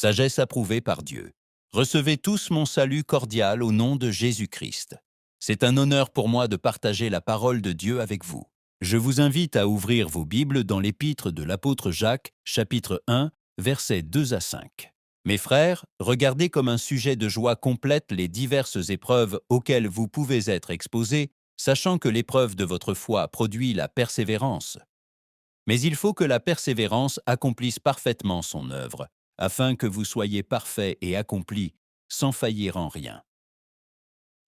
sagesse approuvée par Dieu. Recevez tous mon salut cordial au nom de Jésus-Christ. C'est un honneur pour moi de partager la parole de Dieu avec vous. Je vous invite à ouvrir vos Bibles dans l'épître de l'apôtre Jacques, chapitre 1, versets 2 à 5. Mes frères, regardez comme un sujet de joie complète les diverses épreuves auxquelles vous pouvez être exposés, sachant que l'épreuve de votre foi produit la persévérance. Mais il faut que la persévérance accomplisse parfaitement son œuvre, afin que vous soyez parfaits et accomplis, sans faillir en rien.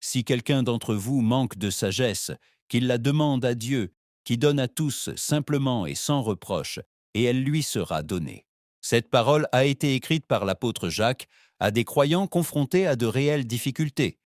Si quelqu'un d'entre vous manque de sagesse, qu'il la demande à Dieu, qui donne à tous simplement et sans reproche, et elle lui sera donnée. Cette parole a été écrite par l'apôtre Jacques à des croyants confrontés à de réelles difficultés.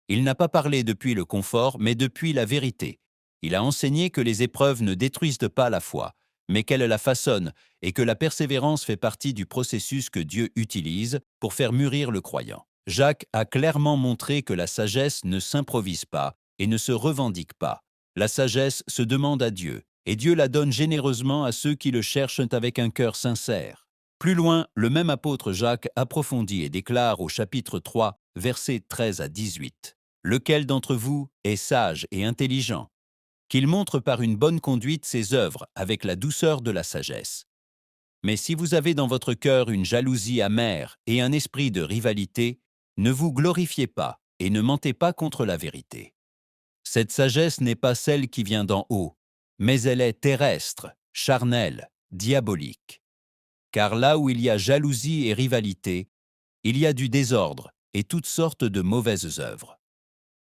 Il n'a pas parlé depuis le confort, mais depuis la vérité. Il a enseigné que les épreuves ne détruisent pas la foi, mais qu'elles la façonnent, et que la persévérance fait partie du processus que Dieu utilise pour faire mûrir le croyant. Jacques a clairement montré que la sagesse ne s'improvise pas et ne se revendique pas. La sagesse se demande à Dieu, et Dieu la donne généreusement à ceux qui le cherchent avec un cœur sincère. Plus loin, le même apôtre Jacques approfondit et déclare au chapitre 3, versets 13 à 18. « Lequel d'entre vous est sage et intelligent? Qu'il montre par une bonne conduite ses œuvres avec la douceur de la sagesse. Mais si vous avez dans votre cœur une jalousie amère et un esprit de rivalité, ne vous glorifiez pas et ne mentez pas contre la vérité. Cette sagesse n'est pas celle qui vient d'en haut, mais elle est terrestre, charnelle, diabolique. Car là où il y a jalousie et rivalité, il y a du désordre et toutes sortes de mauvaises œuvres.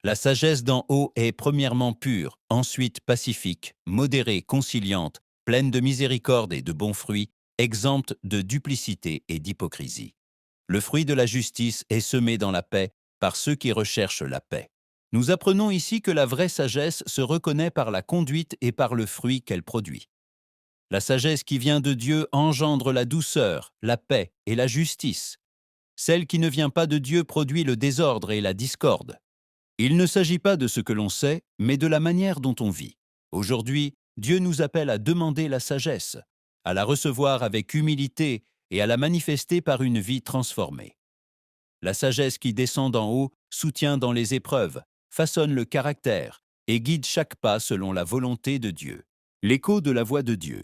La sagesse d'en haut est premièrement pure, ensuite pacifique, modérée, conciliante, pleine de miséricorde et de bons fruits, exempte de duplicité et d'hypocrisie. Le fruit de la justice est semé dans la paix par ceux qui recherchent la paix. Nous apprenons ici que la vraie sagesse se reconnaît par la conduite et par le fruit qu'elle produit. La sagesse qui vient de Dieu engendre la douceur, la paix et la justice. Celle qui ne vient pas de Dieu produit le désordre et la discorde. Il ne s'agit pas de ce que l'on sait, mais de la manière dont on vit. Aujourd'hui, Dieu nous appelle à demander la sagesse, à la recevoir avec humilité et à la manifester par une vie transformée. La sagesse qui descend d'en haut soutient dans les épreuves, façonne le caractère et guide chaque pas selon la volonté de Dieu. L'écho de la voix de Dieu.